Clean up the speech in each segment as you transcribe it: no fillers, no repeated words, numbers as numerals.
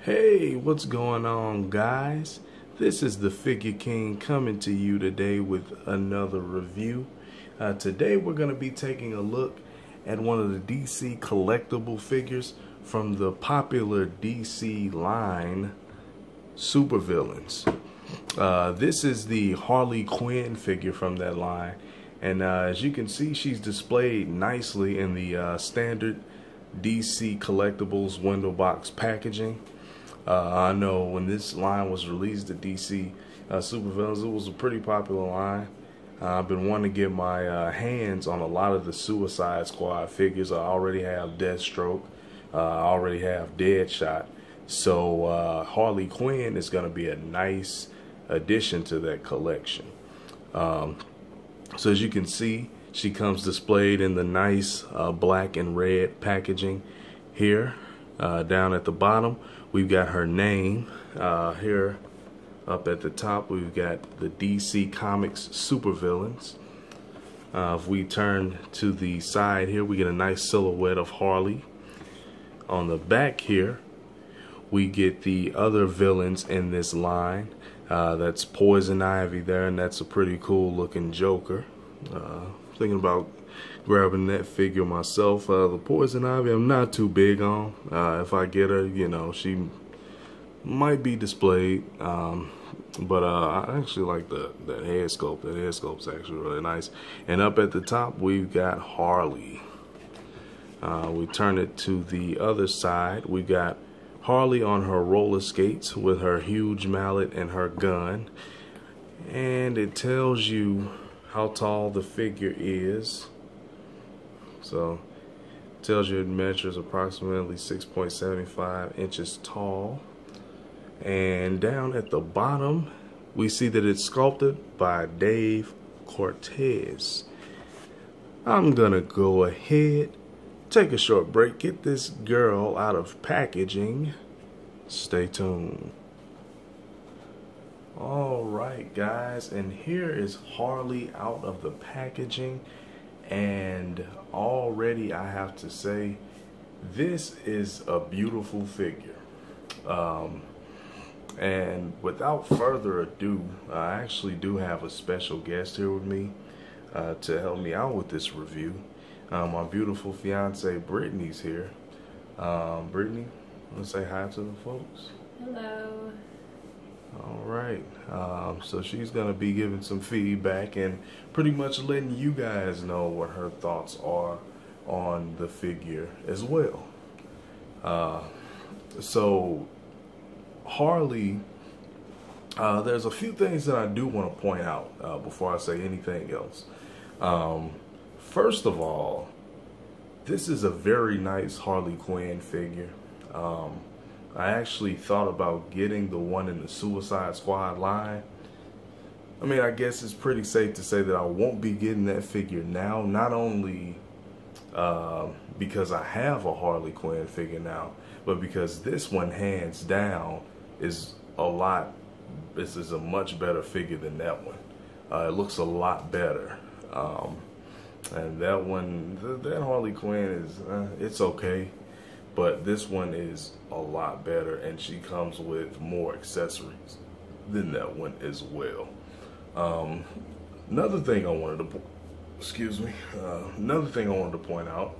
Hey, what's going on, guys? This is the Figure King coming to you today with another review. Today we're going to be taking a look at one of the DC collectible figures from the popular DC line, Supervillains. This is the Harley Quinn figure from that line, and as you can see, she's displayed nicely in the standard DC collectibles window box packaging. I know when this line was released, the DC Supervillains, it was a pretty popular line. I've been wanting to get my hands on a lot of the Suicide Squad figures. I already have Deathstroke. I already have Deadshot. So Harley Quinn is going to be a nice addition to that collection. So as you can see, she comes displayed in the nice black and red packaging here. Down at the bottom, we've got her name. Here up at the top, we've got the DC Comics Supervillains. If we turn to the side here, we get a nice silhouette of Harley. On the back here, we get the other villains in this line. That's Poison Ivy there, and that's a pretty cool looking Joker. Thinking about grabbing that figure myself. The Poison Ivy I'm not too big on. If I get her, you know, she might be displayed. But I actually like that head sculpt. That head sculpt's actually really nice. And up at the top, we've got Harley. We turn it to the other side. We got Harley on her roller skates with her huge mallet and her gun. And it tells you how tall the figure is. So it tells you it measures approximately 6.75 inches tall. And down at the bottom, we see that it's sculpted by Dave Cortez. I'm gonna go ahead, take a short break, get this girl out of packaging. Stay tuned. Alright guys, and here is Harley out of the packaging, and already I have to say this is a beautiful figure. And without further ado, I actually do have a special guest here with me to help me out with this review. My beautiful fiance Brittany's here. Brittany, want to say hi to the folks? Hello. All right, so she's gonna be giving some feedback and pretty much letting you guys know what her thoughts are on the figure as well. So Harley, there's a few things that I do want to point out before I say anything else. First of all, this is a very nice Harley Quinn figure. I actually thought about getting the one in the Suicide Squad line. I mean, I guess it's pretty safe to say that I won't be getting that figure now, not only because I have a Harley Quinn figure now, but because this one, hands down, is this is a much better figure than that one. It looks a lot better. And that one, that Harley Quinn is, it's okay. But this one is a lot better, and she comes with more accessories than that one as well. Another thing I wanted to point out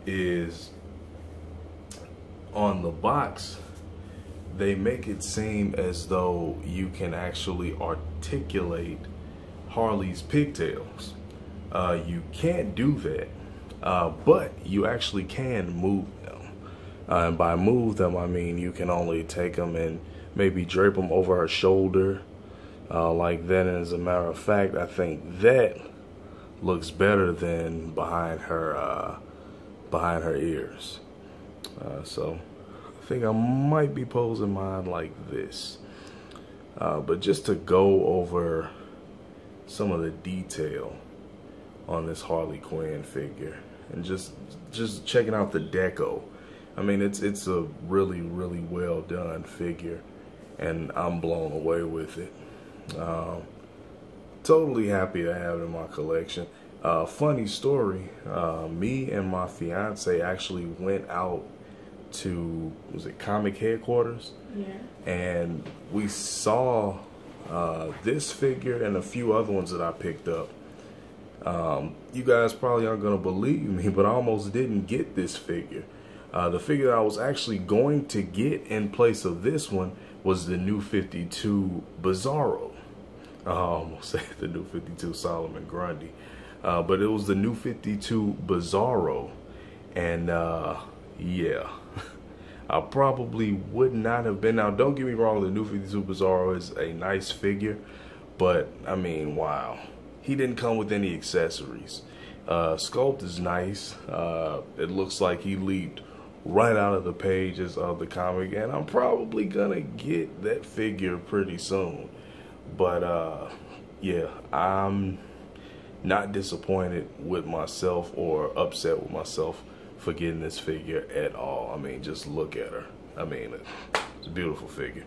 is on the box, they make it seem as though you can actually articulate Harley's pigtails. You can't do that, but you actually can move them. And by move them, I mean you can only take them and maybe drape them over her shoulder like that. And as a matter of fact, I think that looks better than behind her ears. So I think I might be posing mine like this. But just to go over some of the detail on this Harley Quinn figure, and just checking out the deco. I mean, it's a really, really well done figure, and I'm blown away with it. Totally happy to have it in my collection. Funny story, me and my fiance actually went out to, was it Comic Headquarters? Yeah. And we saw this figure and a few other ones that I picked up. You guys probably aren't going to believe me, but I almost didn't get this figure. The figure that I was actually going to get in place of this one was the new 52 Bizarro. I almost said the new 52 Solomon Grundy. But it was the new 52 Bizarro. And yeah, I probably would not have been. Now, don't get me wrong, the new 52 Bizarro is a nice figure. But, I mean, wow. He didn't come with any accessories. Sculpt is nice. It looks like he leaped right out of the pages of the comic, and I'm probably gonna get that figure pretty soon. But yeah, I'm not disappointed with myself or upset with myself for getting this figure at all. I mean, just look at her. I mean, it's a beautiful figure.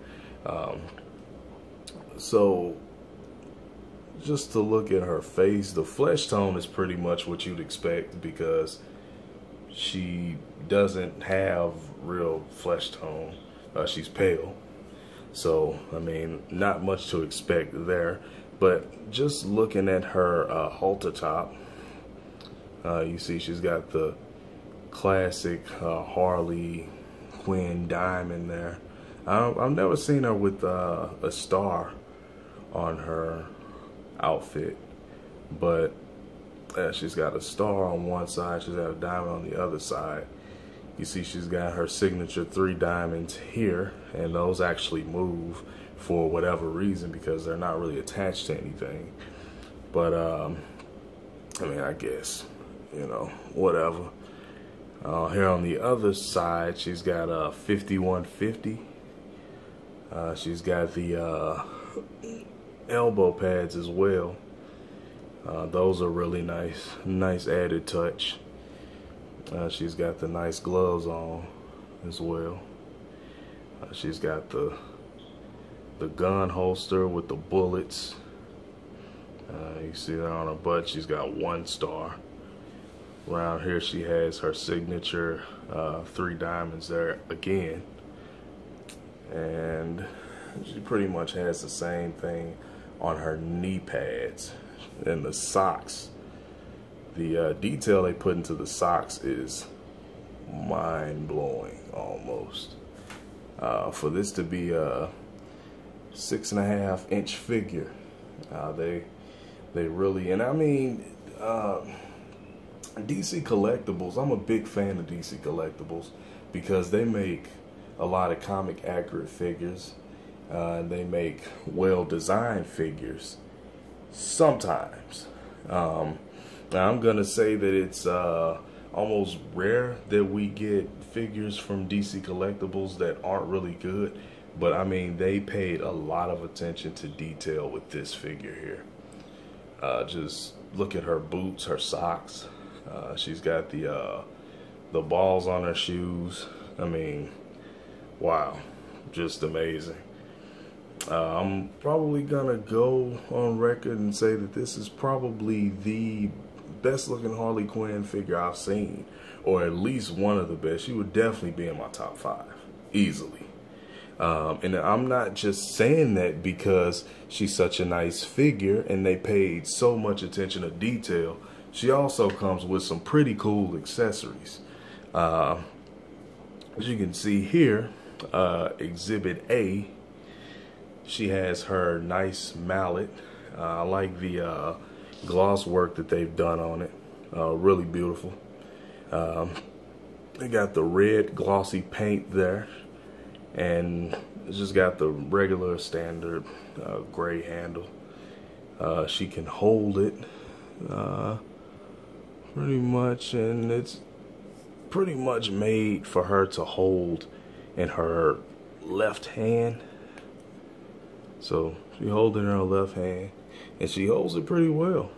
So just to look at her face, the flesh tone is pretty much what you'd expect because she doesn't have real flesh tone. She's pale. So, I mean, not much to expect there. But just looking at her halter top, you see she's got the classic Harley Quinn diamond there. I've never seen her with a star on her outfit, but she's got a star on one side, she's got a diamond on the other side. You see she's got her signature 3 diamonds here, and those actually move for whatever reason because they're not really attached to anything. But I mean, I guess, you know, whatever. Here on the other side, she's got a 5150. She's got the elbow pads as well. Those are really nice added touch. She's got the nice gloves on as well. She's got the gun holster with the bullets. You see that on her butt. She's got 1 star. Around here she has her signature 3 diamonds there again. And she pretty much has the same thing on her knee pads and the socks. The detail they put into the socks is mind-blowing almost. For this to be a 6.5-inch figure, they really, and I mean, DC Collectibles, I'm a big fan of DC Collectibles because they make a lot of comic accurate figures. They make well-designed figures sometimes. Now I'm gonna say that it's almost rare that we get figures from DC Collectibles that aren't really good, but I mean they paid a lot of attention to detail with this figure here. Just look at her boots, her socks. She's got the balls on her shoes. I mean, wow, just amazing. I'm probably gonna go on record and say that this is probably the best looking Harley Quinn figure I've seen, or at least one of the best. She would definitely be in my top 5 easily. And I'm not just saying that because she's such a nice figure and they paid so much attention to detail. She also comes with some pretty cool accessories. As you can see here, Exhibit A, she has her nice mallet. I like the gloss work that they've done on it. Really beautiful. They got the red glossy paint there, and it's just got the regular standard gray handle. She can hold it pretty much, and it's pretty much made for her to hold in her left hand. So she holds it in her left hand, and she holds it pretty well.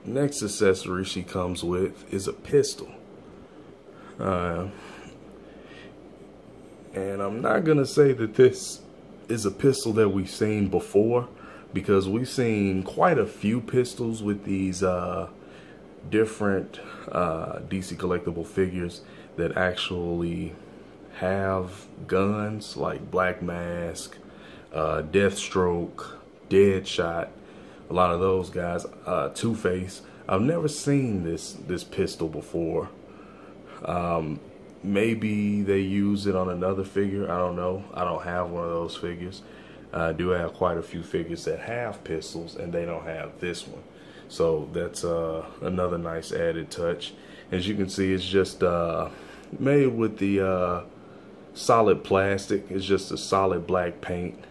Next accessory she comes with is a pistol. And I'm not gonna say that this is a pistol that we've seen before, because we've seen quite a few pistols with these different DC collectible figures that actually have guns, like Black Mask, Deathstroke, Deadshot, a lot of those guys, Two-Face. I've never seen this pistol before. Maybe they use it on another figure. I don't know. I don't have one of those figures. I do have quite a few figures that have pistols, and they don't have this one. So that's another nice added touch. As you can see, it's just made with the solid plastic. It's just a solid black paint.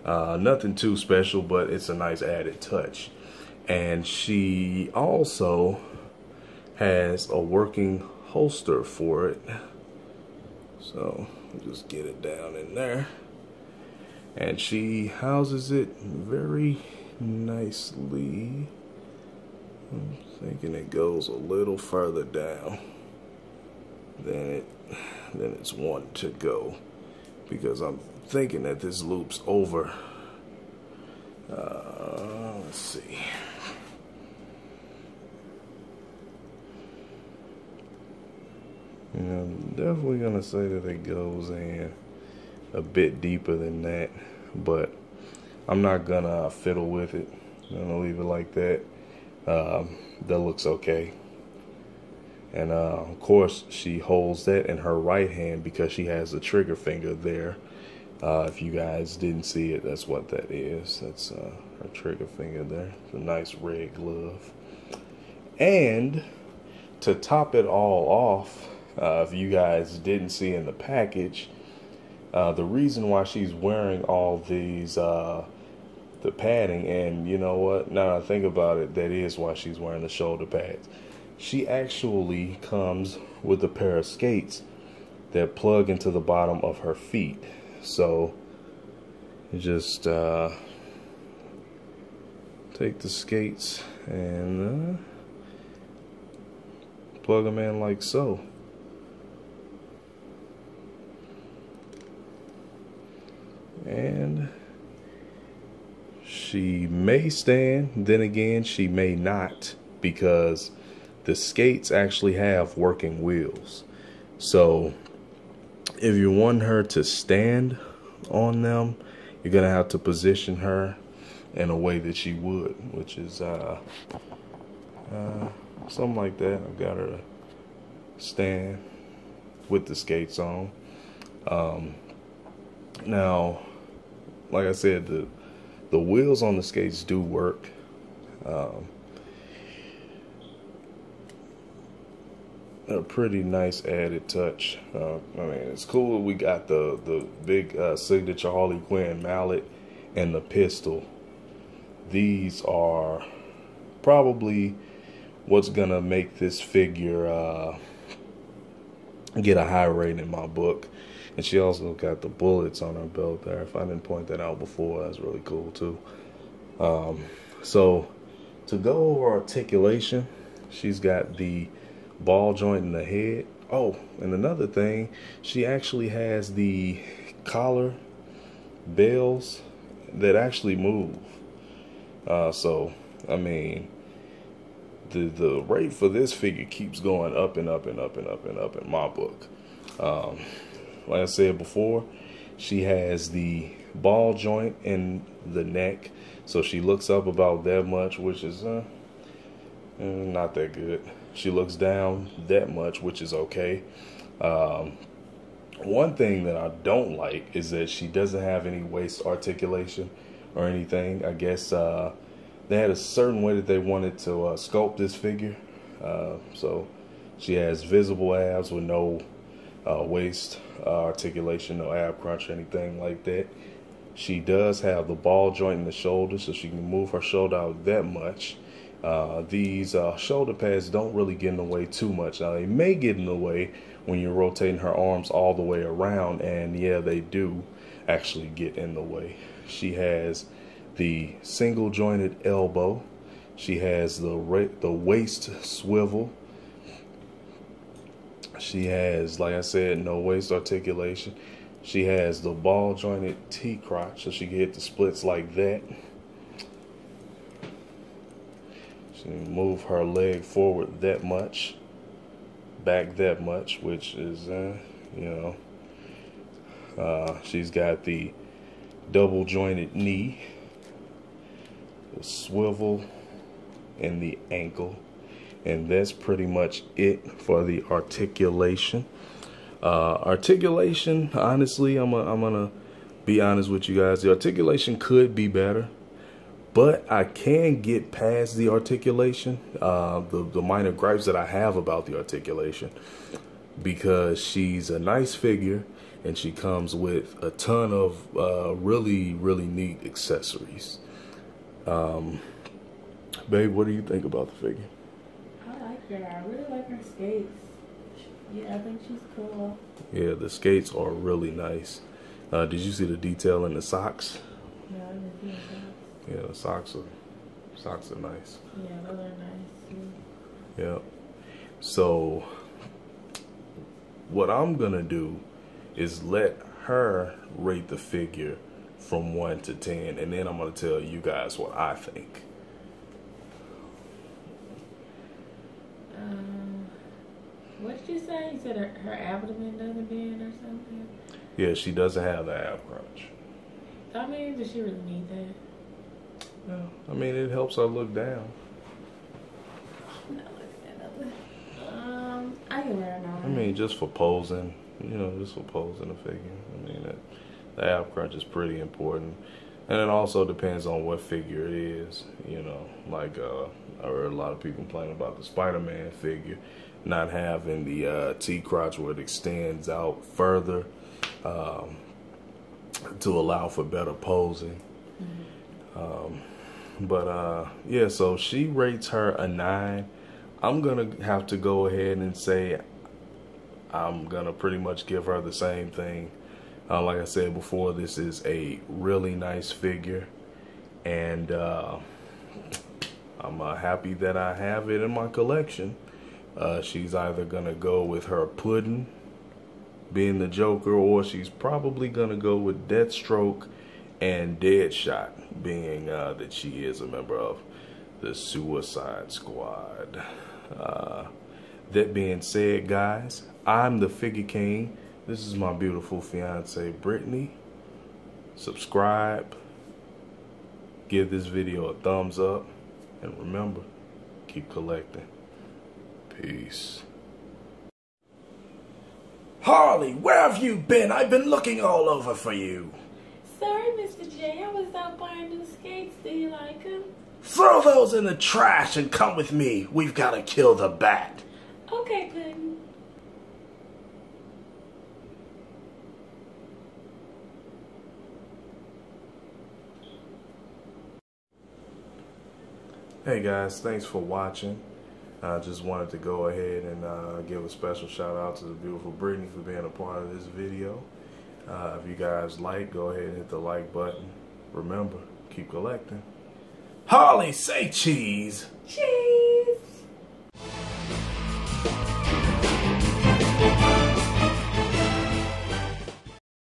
Nothing too special, but it's a nice added touch. And she also has a working holster for it. So we'll just get it down in there. And she houses it very nicely. I'm thinking it goes a little further down than it's wanting to go, because I'm thinking that this loops over. Let's see. I'm definitely gonna say that it goes in a bit deeper than that, but I'm not gonna fiddle with it. I'm gonna leave it like that. That looks okay. And of course, she holds that in her right hand because she has the trigger finger there. If you guys didn't see it, that's what that is. That's her trigger finger there. It's a nice red glove. And to top it all off, if you guys didn't see in the package, the reason why she's wearing all these, the padding, and you know what, now that I think about it, that is why she's wearing the shoulder pads. She actually comes with a pair of skates that plug into the bottom of her feet. So you just take the skates and plug them in like so. And she may stand, then again she may not, because the skates actually have working wheels. So if you want her to stand on them, you're gonna have to position her in a way that she would, which is something like that. I've got her to stand with the skates on. Now, like I said, the wheels on the skates do work. A pretty nice added touch. I mean, it's cool. We got the big signature Harley Quinn mallet and the pistol. These are probably what's gonna make this figure get a high rate in my book. And she also got the bullets on her belt there. If I didn't point that out before, that's really cool too. So to go over articulation, she's got the ball joint in the head. Oh, and another thing, she actually has the collar bells that actually move. So I mean, the rate for this figure keeps going up and up and up and up and up in my book. Like I said before, she has the ball joint in the neck, so she looks up about that much, which is not that good. She looks down that much, which is okay. One thing that I don't like is that she doesn't have any waist articulation or anything. I guess they had a certain way that they wanted to sculpt this figure. So she has visible abs with no waist articulation, no ab crunch or anything like that. She does have the ball joint in the shoulder, so she can move her shoulder out that much. These shoulder pads don't really get in the way too much. Now, they may get in the way when you're rotating her arms all the way around, and yeah, they do actually get in the way. She has the single jointed elbow. She has the waist swivel. She has, like I said, no waist articulation. She has the ball jointed T-crotch, so she can hit the splits like that. She move her leg forward that much, back that much, which is, you know, she's got the double jointed knee, the swivel, and the ankle. And that's pretty much it for the articulation. Articulation, honestly, I'm gonna be honest with you guys. The articulation could be better, but I can get past the articulation, the minor gripes that I have about the articulation, because she's a nice figure and she comes with a ton of really neat accessories. Babe, what do you think about the figure? I like her. I really like her skates. Yeah, I think she's cool. Yeah, the skates are really nice. Did you see the detail in the socks? Yeah, I didn't see the socks. Yeah, the socks are nice. Yeah, those are nice too. Yeah. So what I'm gonna do is let her rate the figure from 1 to 10, and then I'm gonna tell you guys what I think. What did you say? You said her abdomen doesn't bend or something? Yeah, she doesn't have the ab crunch. I mean, does she really need that? Yeah, I mean, it helps her look down. I'm not looking at nothing. I can wear it now. I mean, just for posing, you know, just for posing the figure. I mean, the ab crunch is pretty important. And it also depends on what figure it is, you know. Like, I heard a lot of people complaining about the Spider-Man figure not having the T-crotch where it extends out further to allow for better posing. Yeah, so she rates her a 9. I'm going to have to go ahead and say I'm going to pretty much give her the same thing. Like I said before, this is a really nice figure, and I'm happy that I have it in my collection. She's either gonna go with her Puddin being the Joker, or she's probably gonna go with Deathstroke and Deadshot, being that she is a member of the Suicide Squad. That being said, guys, I'm the Figure King. This is my beautiful fiance, Brittany. Subscribe, give this video a thumbs up, and remember, keep collecting. Peace. Harley, where have you been? I've been looking all over for you. Sorry, Mr. J. I was out buying new skates. Do you like them? Throw those in the trash and come with me. We've got to kill the bat. Okay, Quinn. Hey guys, thanks for watching. I just wanted to go ahead and give a special shout out to the beautiful Brittany for being a part of this video. If you guys like, go ahead and hit the like button. Remember, keep collecting. Harley, say cheese. Cheese.